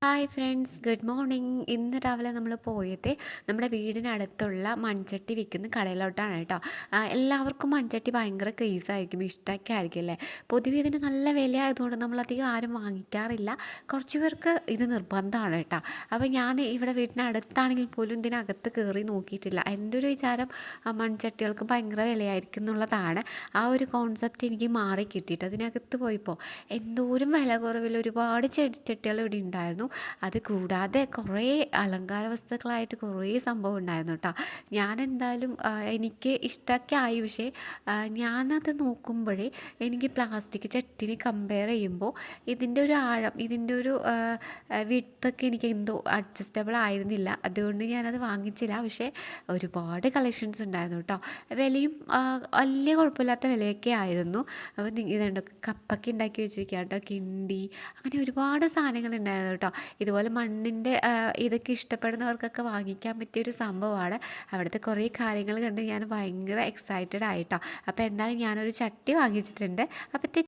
Hi friends, good morning. ഇന്ന് രാവിലെ നമ്മൾ പോയത് നമ്മുടെ വീടിനടുത്തുള്ള മൺചട്ടി വിൽക്കുന്ന കടയിലോട്ടാണ് കേട്ടോ. എല്ലാവർക്കും മൺചട്ടി ഭയങ്കര ക്രേസായിരിക്കും, ഇഷ്ടമൊക്കെ ആയിരിക്കും അല്ലേ. പൊതുവെ ഇതിന് നല്ല വിലയായതുകൊണ്ട് നമ്മളധികം ആരും വാങ്ങിക്കാറില്ല. കുറച്ച് പേർക്ക് ഇത് നിർബന്ധമാണ് കേട്ടോ. അപ്പോൾ ഞാൻ ഇവിടെ വീട്ടിനടുത്താണെങ്കിൽ പോലും ഇതിനകത്ത് കയറി നോക്കിയിട്ടില്ല. എൻ്റെ ഒരു വിചാരം മൺചട്ടികൾക്ക് ഭയങ്കര വിലയായിരിക്കും എന്നുള്ളതാണ്. ആ ഒരു കോൺസെപ്റ്റ് എനിക്ക് മാറി കിട്ടിയിട്ട് അതിനകത്ത് പോയപ്പോൾ എന്തോരം വില കുറവിൽ ഒരുപാട് ചെടിച്ചട്ടികൾ ഇവിടെ ഉണ്ടായിരുന്നു. അത് കൂടാതെ കുറേ അലങ്കാര വസ്തുക്കളായിട്ട് കുറേ സംഭവം ഉണ്ടായിരുന്നു കേട്ടോ. ഞാനെന്തായാലും എനിക്ക് ഇഷ്ടമൊക്കെ ആയി. പക്ഷേ ഞാനത് നോക്കുമ്പോഴേ എനിക്ക് പ്ലാസ്റ്റിക് ചട്ടിനെ കമ്പയർ ചെയ്യുമ്പോൾ ഇതിൻ്റെ ഒരു ആഴം, ഇതിൻ്റെ ഒരു വിഡ്ത്തൊക്കെ എനിക്ക് എന്തോ അഡ്ജസ്റ്റബിൾ ആയിരുന്നില്ല. അതുകൊണ്ട് ഞാനത് വാങ്ങിച്ചില്ല. പക്ഷേ ഒരുപാട് കളക്ഷൻസ് ഉണ്ടായിരുന്നു കേട്ടോ. വിലയും വലിയ കുഴപ്പമില്ലാത്ത വിലയൊക്കെ ആയിരുന്നു. അപ്പോൾ ഇതുണ്ട്, കപ്പൊക്കെ ഉണ്ടാക്കി വെച്ചിരിക്കുക കേട്ടോ, കിണ്ടി, അങ്ങനെ ഒരുപാട് സാധനങ്ങൾ ഉണ്ടായിരുന്നു കേട്ടോ. ഇതുപോലെ മണ്ണിൻ്റെ ഇതൊക്കെ ഇഷ്ടപ്പെടുന്നവർക്കൊക്കെ വാങ്ങിക്കാൻ പറ്റിയൊരു സംഭവമാണ്. അവിടുത്തെ കുറേ കാര്യങ്ങൾ കണ്ട് ഞാൻ ഭയങ്കര എക്സൈറ്റഡ് ആയിട്ടോ. അപ്പോൾ എന്തായാലും ഞാനൊരു ചട്ടി വാങ്ങിച്ചിട്ടുണ്ട്. അപ്പോൾ